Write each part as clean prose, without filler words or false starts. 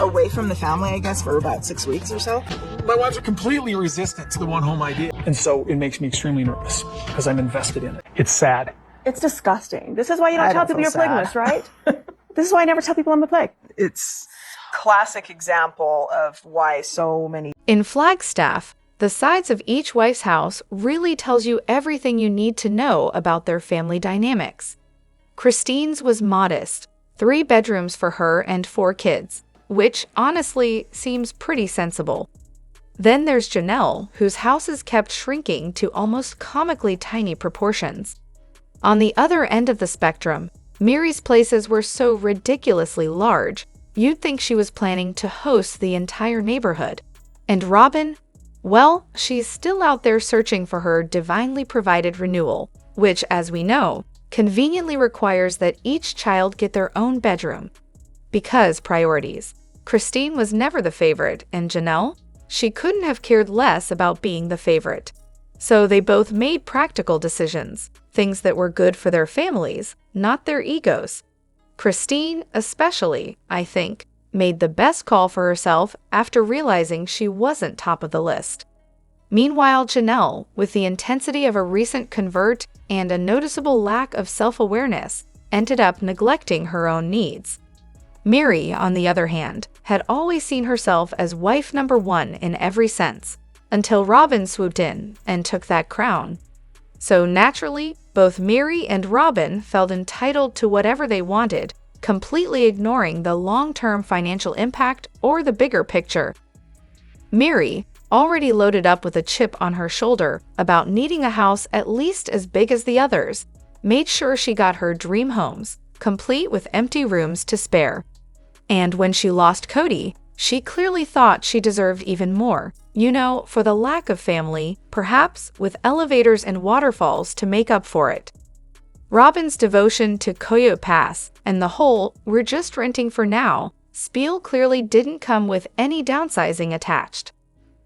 away from the family, I guess, for about 6 weeks or so. My wives are completely resistant to the one home idea. And so it makes me extremely nervous because I'm invested in it. It's sad. It's disgusting. This is why you don't tell people you're polygamous, right? This is why I never tell people I'm a plague. It's classic example of why so many. In Flagstaff, the sides of each wife's house really tells you everything you need to know about their family dynamics. Christine's was modest, 3 bedrooms for her and 4 kids, which honestly seems pretty sensible. Then there's Janelle, whose house is kept shrinking to almost comically tiny proportions. On the other end of the spectrum, Miri's places were so ridiculously large, you'd think she was planning to host the entire neighborhood. And Robyn? Well, she's still out there searching for her divinely provided renewal, which, as we know, conveniently requires that each child get their own bedroom. Because priorities. Christine was never the favorite, and Janelle? She couldn't have cared less about being the favorite. So they both made practical decisions, things that were good for their families, not their egos. Christine, especially, I think, made the best call for herself after realizing she wasn't top of the list. Meanwhile, Janelle, with the intensity of a recent convert and a noticeable lack of self-awareness, ended up neglecting her own needs. Miri, on the other hand, had always seen herself as wife number 1 in every sense, until Robyn swooped in and took that crown. So naturally, both Miri and Robyn felt entitled to whatever they wanted, completely ignoring the long-term financial impact or the bigger picture. Miri, already loaded up with a chip on her shoulder about needing a house at least as big as the others, made sure she got her dream homes, complete with empty rooms to spare. And when she lost Kody, she clearly thought she deserved even more, for the lack of family, perhaps with elevators and waterfalls to make up for it. Robyn's devotion to Coyote Pass and the whole "we're just renting for now" spiel clearly didn't come with any downsizing attached.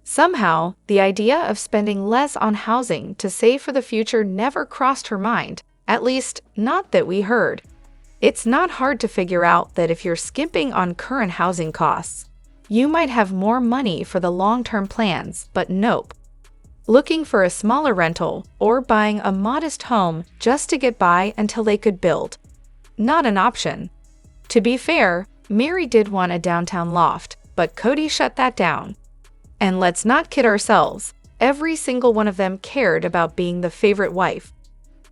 Somehow, the idea of spending less on housing to save for the future never crossed her mind, at least not that we heard. It's not hard to figure out that if you're skimping on current housing costs, you might have more money for the long-term plans, but nope. Looking for a smaller rental or buying a modest home just to get by until they could build. Not an option. To be fair, Miri did want a downtown loft, but Kody shut that down. And let's not kid ourselves, every single one of them cared about being the favorite wife.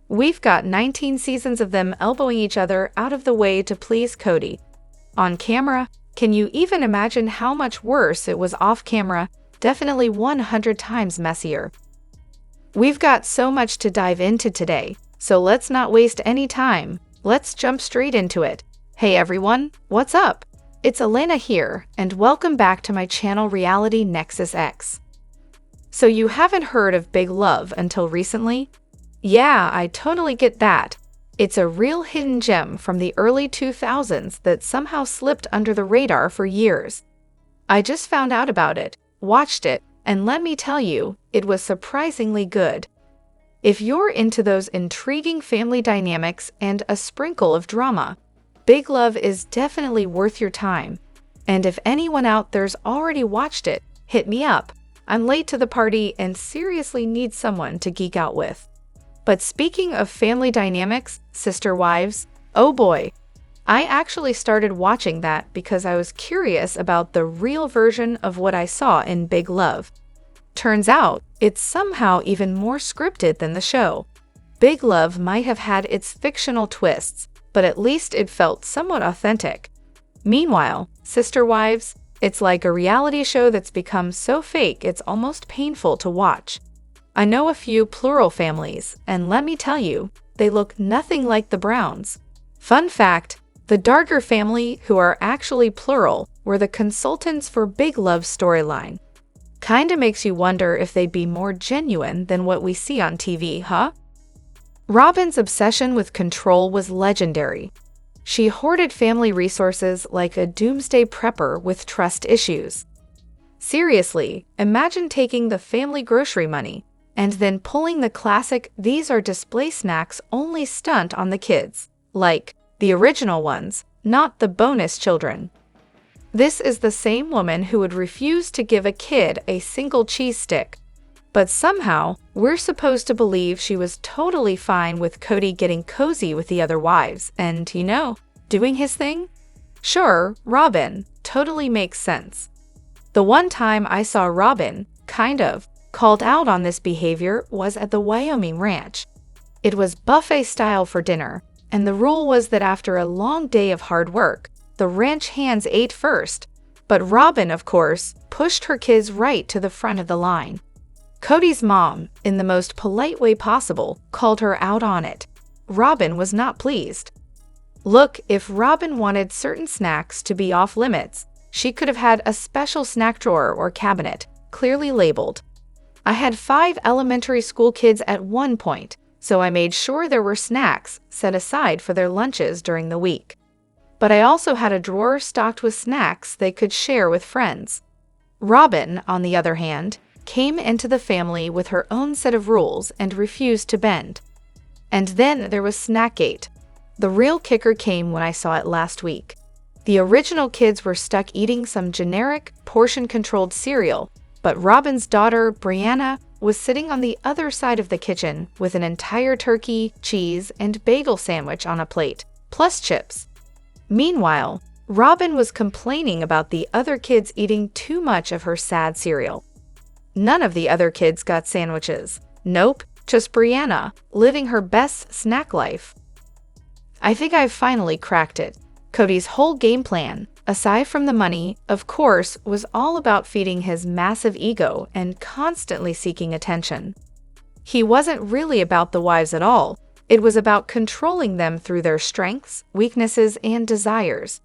We've got 19 seasons of them elbowing each other out of the way to please Kody. On camera, can you even imagine how much worse it was off camera? Definitely 100 times messier. We've got so much to dive into today, so let's not waste any time. Let's jump straight into it. Hey everyone, what's up? It's Elena here, and welcome back to my channel Reality Nexus X. So you haven't heard of Big Love until recently? Yeah, I totally get that. It's a real hidden gem from the early 2000s that somehow slipped under the radar for years. I just found out about it, watched it, and let me tell you, it was surprisingly good. If you're into those intriguing family dynamics and a sprinkle of drama, Big Love is definitely worth your time. And if anyone out there's already watched it, hit me up. I'm late to the party and seriously need someone to geek out with. But speaking of family dynamics, sister wives, oh boy. I actually started watching that because I was curious about the real version of what I saw in Big Love. Turns out, it's somehow even more scripted than the show. Big Love might have had its fictional twists, but at least it felt somewhat authentic. Meanwhile, Sister Wives, it's like a reality show that's become so fake it's almost painful to watch. I know a few plural families, and let me tell you, they look nothing like the Browns. Fun fact, the Darger family, who are actually plural, were the consultants for Big Love's storyline. Kinda makes you wonder if they'd be more genuine than what we see on TV, huh? Robyn's obsession with control was legendary. She hoarded family resources like a doomsday prepper with trust issues. Seriously, imagine taking the family grocery money and then pulling the classic "these are display snacks only" stunt on the kids. Like, the original ones, not the bonus children. This is the same woman who would refuse to give a kid a single cheese stick. But somehow, we're supposed to believe she was totally fine with Kody getting cozy with the other wives and, doing his thing? Sure, Robyn, totally makes sense. The one time I saw Robyn, called out on this behavior was at the Wyoming ranch. It was buffet style for dinner, and the rule was that after a long day of hard work, the ranch hands ate first. But Robyn, of course, pushed her kids right to the front of the line. Kody's mom, in the most polite way possible, called her out on it. Robyn was not pleased. Look, if Robyn wanted certain snacks to be off limits, she could have had a special snack drawer or cabinet, clearly labeled. I had 5 elementary school kids at one point, so I made sure there were snacks set aside for their lunches during the week. But I also had a drawer stocked with snacks they could share with friends. Robyn, on the other hand, came into the family with her own set of rules and refused to bend. And then there was Snackgate. The real kicker came when I saw it last week. The original kids were stuck eating some generic, portion-controlled cereal, but Robyn's daughter, Brianna, was sitting on the other side of the kitchen with an entire turkey, cheese, and bagel sandwich on a plate, plus chips. Meanwhile, Robyn was complaining about the other kids eating too much of her sad cereal. None of the other kids got sandwiches. Nope, just Brianna, living her best snack life. I think I've finally cracked it. Kody's whole game plan, aside from the money, of course, was all about feeding his massive ego and constantly seeking attention. He wasn't really about the wives at all. It was about controlling them through their strengths, weaknesses, and desires.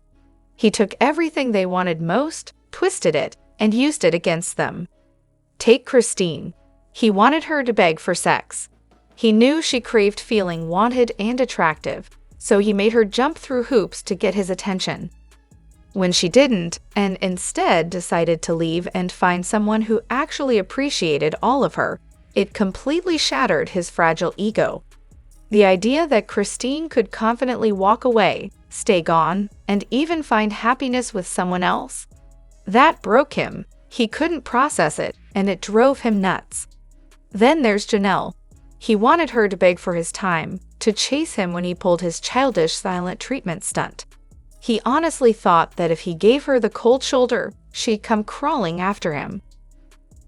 He took everything they wanted most, twisted it, and used it against them. Take Christine. He wanted her to beg for sex. He knew she craved feeling wanted and attractive, so he made her jump through hoops to get his attention. When she didn't, and instead decided to leave and find someone who actually appreciated all of her, it completely shattered his fragile ego. The idea that Christine could confidently walk away, stay gone, and even find happiness with someone else, that broke him. He couldn't process it, and it drove him nuts. Then there's Janelle. He wanted her to beg for his time, to chase him when he pulled his childish silent treatment stunt. He honestly thought that if he gave her the cold shoulder, she'd come crawling after him.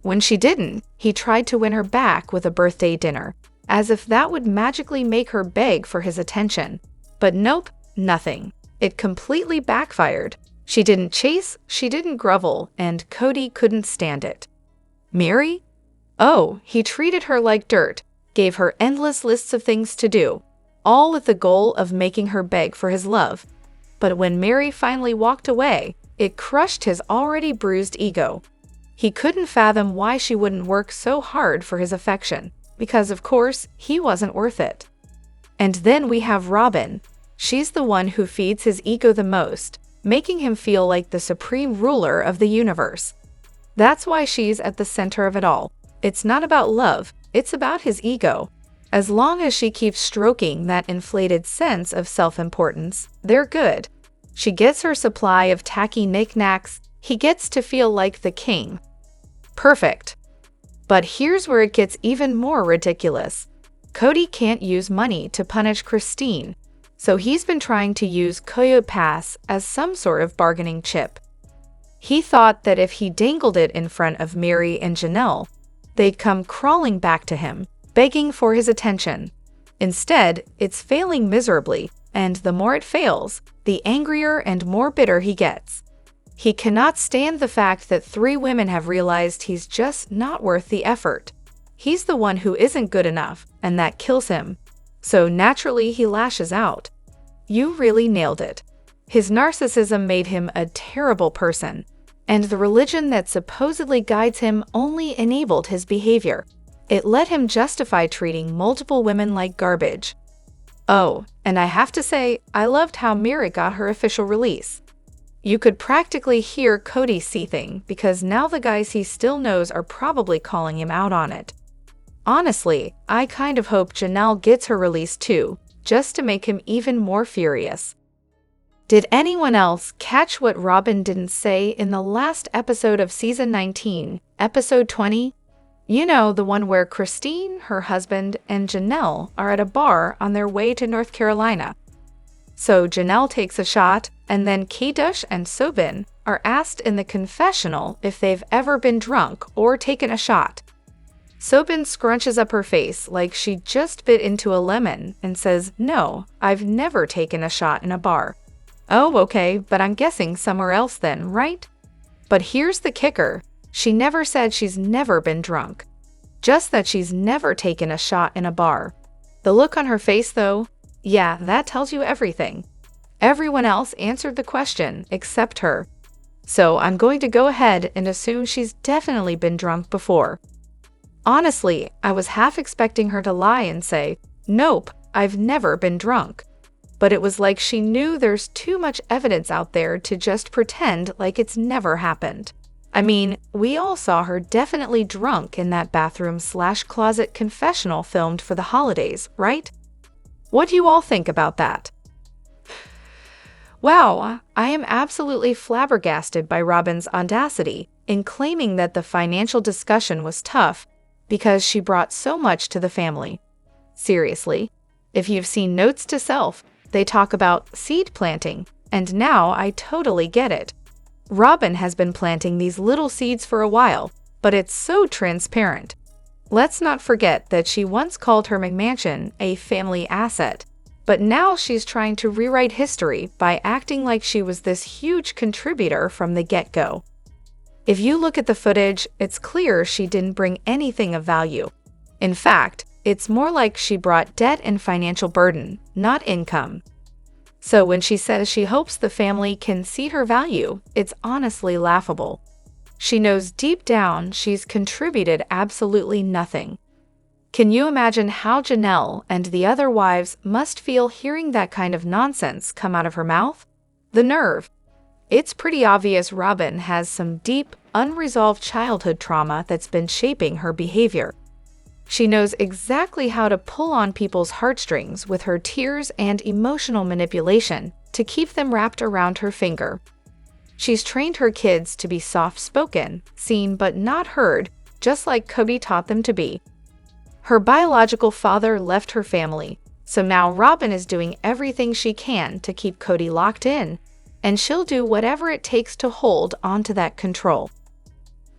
When she didn't, he tried to win her back with a birthday dinner, as if that would magically make her beg for his attention. But nope, nothing. It completely backfired. She didn't chase, she didn't grovel, and Kody couldn't stand it. Mary? Oh, he treated her like dirt, gave her endless lists of things to do, all with the goal of making her beg for his love. But when Mary finally walked away, it crushed his already bruised ego. He couldn't fathom why she wouldn't work so hard for his affection, because of course, he wasn't worth it. And then we have Robyn. She's the one who feeds his ego the most, making him feel like the supreme ruler of the universe. That's why she's at the center of it all. It's not about love, it's about his ego. As long as she keeps stroking that inflated sense of self-importance, they're good. She gets her supply of tacky knickknacks, he gets to feel like the king. Perfect. But here's where it gets even more ridiculous. Kody can't use money to punish Christine, so he's been trying to use Coyote Pass as some sort of bargaining chip. He thought that if he dangled it in front of Mary and Janelle, they'd come crawling back to him, begging for his attention. Instead, it's failing miserably, and the more it fails, the angrier and more bitter he gets. He cannot stand the fact that 3 women have realized he's just not worth the effort. He's the one who isn't good enough, and that kills him. So naturally he lashes out. You really nailed it. His narcissism made him a terrible person, and the religion that supposedly guides him only enabled his behavior. It let him justify treating multiple women like garbage. Oh, and I have to say, I loved how Mira got her official release. You could practically hear Kody seething because now the guys he still knows are probably calling him out on it. Honestly, I kind of hope Janelle gets her release too, just to make him even more furious. Did anyone else catch what Robyn didn't say in the last episode of Season 19, Episode 20? You know, the one where Christine, her husband, and Janelle are at a bar on their way to North Carolina. So Janelle takes a shot, and then Kody and Robyn are asked in the confessional if they've ever been drunk or taken a shot. Robyn scrunches up her face like she just bit into a lemon and says, "No, I've never taken a shot in a bar." Oh, okay, but I'm guessing somewhere else then, right? But here's the kicker. She never said she's never been drunk. Just that she's never taken a shot in a bar. The look on her face, though, yeah, that tells you everything. Everyone else answered the question except her. So I'm going to go ahead and assume she's definitely been drunk before. Honestly, I was half expecting her to lie and say, "Nope, I've never been drunk." But it was like she knew there's too much evidence out there to just pretend like it's never happened. I mean, we all saw her definitely drunk in that bathroom/closet confessional filmed for the holidays, right? What do you all think about that? Wow, I am absolutely flabbergasted by Robyn's audacity in claiming that the financial discussion was tough because she brought so much to the family. Seriously, if you've seen Notes to Self, they talk about seed planting, and now I totally get it. Robyn has been planting these little seeds for a while, but it's so transparent. Let's not forget that she once called her McMansion a family asset, but now she's trying to rewrite history by acting like she was this huge contributor from the get-go. If you look at the footage, it's clear she didn't bring anything of value. In fact, it's more like she brought debt and financial burden, not income. So when she says she hopes the family can see her value, it's honestly laughable. She knows deep down she's contributed absolutely nothing. Can you imagine how Janelle and the other wives must feel hearing that kind of nonsense come out of her mouth? The nerve. It's pretty obvious Robyn has some deep, unresolved childhood trauma that's been shaping her behavior. She knows exactly how to pull on people's heartstrings with her tears and emotional manipulation to keep them wrapped around her finger. She's trained her kids to be soft-spoken, seen but not heard, just like Kody taught them to be. Her biological father left her family, so now Robyn is doing everything she can to keep Kody locked in, and she'll do whatever it takes to hold onto that control.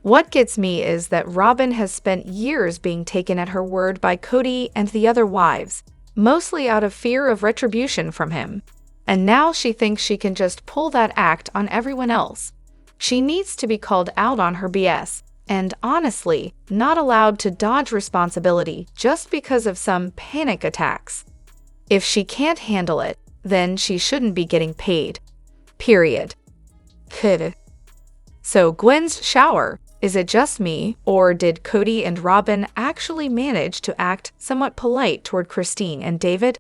What gets me is that Robyn has spent years being taken at her word by Kody and the other wives, mostly out of fear of retribution from him. And now she thinks she can just pull that act on everyone else. She needs to be called out on her BS, and honestly, not allowed to dodge responsibility just because of some panic attacks. If she can't handle it, then she shouldn't be getting paid. Period. So Gwen's shower. Is it just me, or did Kody and Robyn actually manage to act somewhat polite toward Christine and David?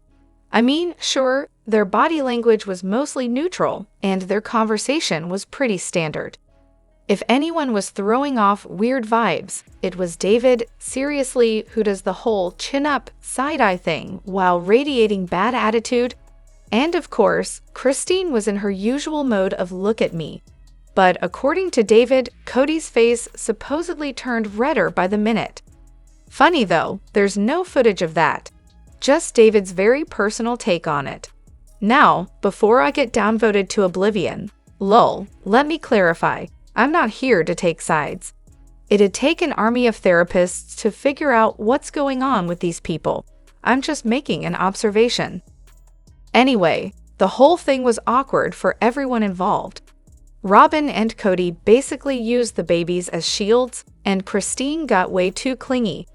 I mean, sure, their body language was mostly neutral, and their conversation was pretty standard. If anyone was throwing off weird vibes, it was David, seriously, who does the whole chin-up, side-eye thing while radiating bad attitude. And of course, Christine was in her usual mode of look at me. But according to David, Kody's face supposedly turned redder by the minute. Funny though, there's no footage of that. Just David's very personal take on it. Now, before I get downvoted to oblivion, lol, let me clarify, I'm not here to take sides. It'd take an army of therapists to figure out what's going on with these people. I'm just making an observation. Anyway, the whole thing was awkward for everyone involved. Robyn and Kody basically used the babies as shields, and Christine got way too clingy.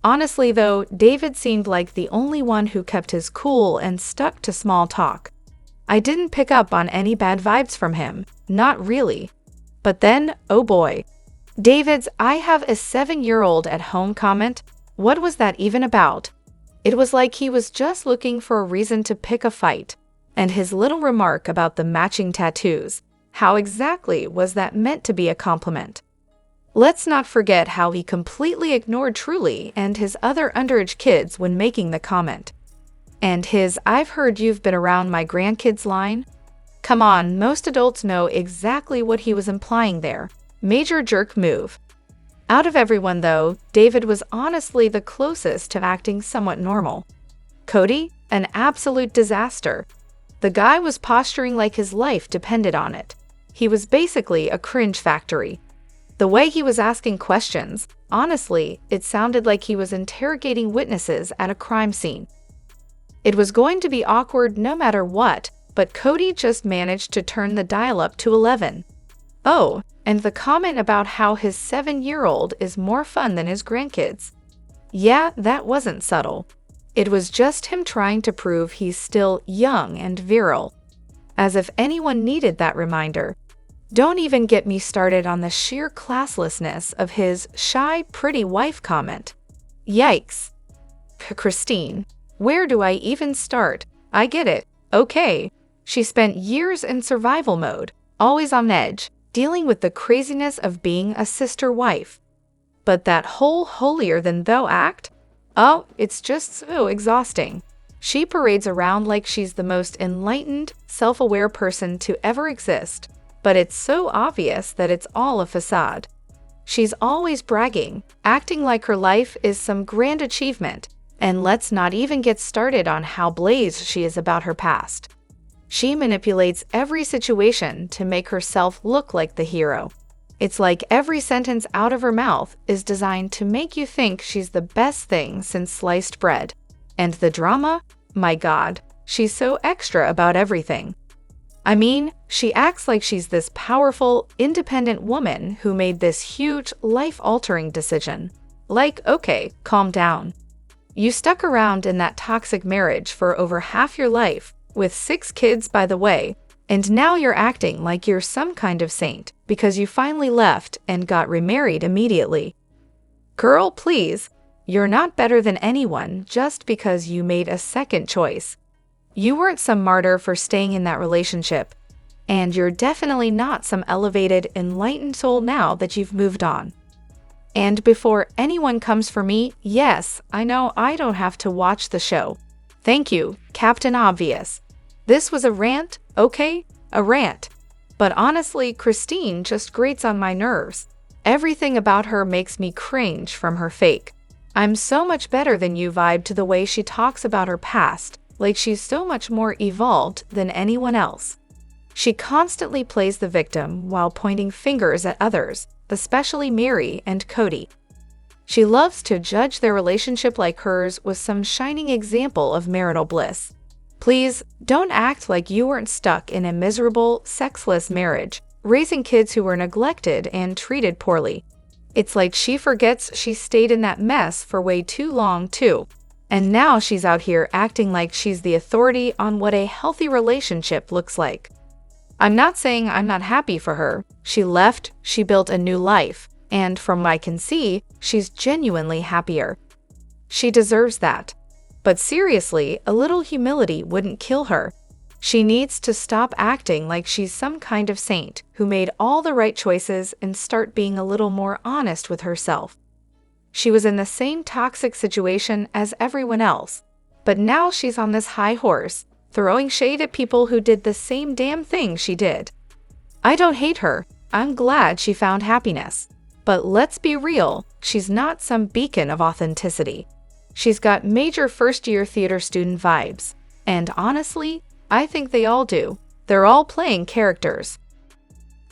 Honestly though, David seemed like the only one who kept his cool and stuck to small talk. I didn't pick up on any bad vibes from him, not really. But then, oh boy. David's "I have a 7-year-old at home" comment, what was that even about? It was like he was just looking for a reason to pick a fight. And his little remark about the matching tattoos. How exactly was that meant to be a compliment? Let's not forget how he completely ignored Truly and his other underage kids when making the comment. And his "I've heard you've been around my grandkids" line? Come on, most adults know exactly what he was implying there. Major jerk move. Out of everyone, though, David was honestly the closest to acting somewhat normal. Kody? An absolute disaster. The guy was posturing like his life depended on it. He was basically a cringe factory. The way he was asking questions, honestly, it sounded like he was interrogating witnesses at a crime scene. It was going to be awkward no matter what, but Kody just managed to turn the dial up to 11. Oh, and the comment about how his 7-year-old is more fun than his grandkids. Yeah, that wasn't subtle. It was just him trying to prove he's still young and virile. As if anyone needed that reminder. Don't even get me started on the sheer classlessness of his shy, pretty wife comment. Yikes. Christine, where do I even start? I get it. Okay. She spent years in survival mode, always on edge, dealing with the craziness of being a sister wife. But that whole holier-than-thou act? Oh, it's just so exhausting. She parades around like she's the most enlightened, self-aware person to ever exist, but it's so obvious that it's all a facade. She's always bragging, acting like her life is some grand achievement, and let's not even get started on how blazed she is about her past. She manipulates every situation to make herself look like the hero. It's like every sentence out of her mouth is designed to make you think she's the best thing since sliced bread. And the drama? My God, she's so extra about everything. I mean, she acts like she's this powerful, independent woman who made this huge, life-altering decision. Like, okay, calm down. You stuck around in that toxic marriage for over half your life, with 6 kids by the way, and now you're acting like you're some kind of saint because you finally left and got remarried immediately. Girl, please, you're not better than anyone just because you made a second choice. You weren't some martyr for staying in that relationship, and you're definitely not some elevated, enlightened soul now that you've moved on. And before anyone comes for me, yes, I know I don't have to watch the show. Thank you, Captain Obvious. This was a rant, okay? A rant. But honestly, Christine just grates on my nerves. Everything about her makes me cringe from her fake "I'm so much better than you" vibe to the way she talks about her past, like she's so much more evolved than anyone else. She constantly plays the victim while pointing fingers at others, especially Mary and Kody. She loves to judge their relationship like hers was some shining example of marital bliss. Please, don't act like you weren't stuck in a miserable, sexless marriage, raising kids who were neglected and treated poorly. It's like she forgets she stayed in that mess for way too long, too. And now she's out here acting like she's the authority on what a healthy relationship looks like. I'm not saying I'm not happy for her. She left, she built a new life, and from what I can see, she's genuinely happier. She deserves that. But seriously, a little humility wouldn't kill her. She needs to stop acting like she's some kind of saint who made all the right choices and start being a little more honest with herself. She was in the same toxic situation as everyone else, but now she's on this high horse, throwing shade at people who did the same damn thing she did. I don't hate her. I'm glad she found happiness. But let's be real, she's not some beacon of authenticity. She's got major first-year theater student vibes, and honestly, I think they all do. They're all playing characters.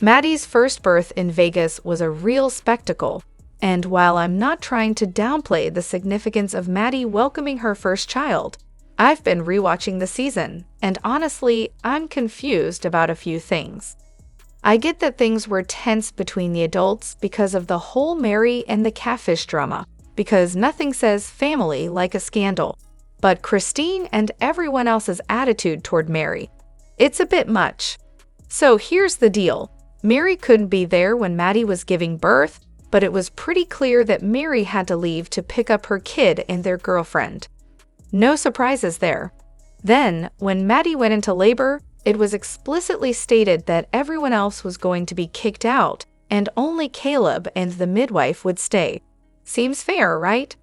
Maddie's first birth in Vegas was a real spectacle, and while I'm not trying to downplay the significance of Maddie welcoming her first child, I've been rewatching the season, and honestly, I'm confused about a few things. I get that things were tense between the adults because of the whole Mary and the catfish drama, because nothing says family like a scandal. But Christine and everyone else's attitude toward Mary, it's a bit much. So here's the deal. Mary couldn't be there when Maddie was giving birth, but it was pretty clear that Mary had to leave to pick up her kid and their girlfriend. No surprises there. Then, when Maddie went into labor, it was explicitly stated that everyone else was going to be kicked out, and only Caleb and the midwife would stay. Seems fair, right?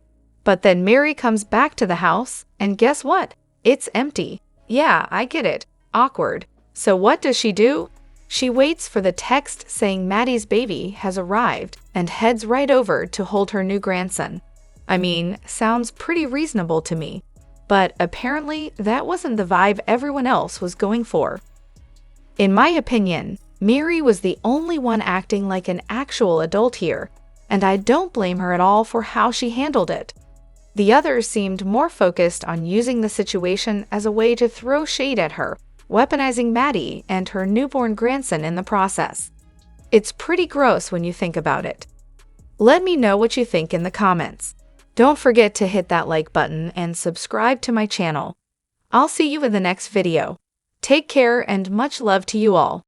But then Mary comes back to the house, and guess what? It's empty. Yeah, I get it. Awkward. So what does she do? She waits for the text saying Maddie's baby has arrived and heads right over to hold her new grandson. I mean, sounds pretty reasonable to me. But apparently, that wasn't the vibe everyone else was going for. In my opinion, Miri was the only one acting like an actual adult here, and I don't blame her at all for how she handled it. The others seemed more focused on using the situation as a way to throw shade at her, weaponizing Maddie and her newborn grandson in the process. It's pretty gross when you think about it. Let me know what you think in the comments. Don't forget to hit that like button and subscribe to my channel. I'll see you in the next video. Take care and much love to you all.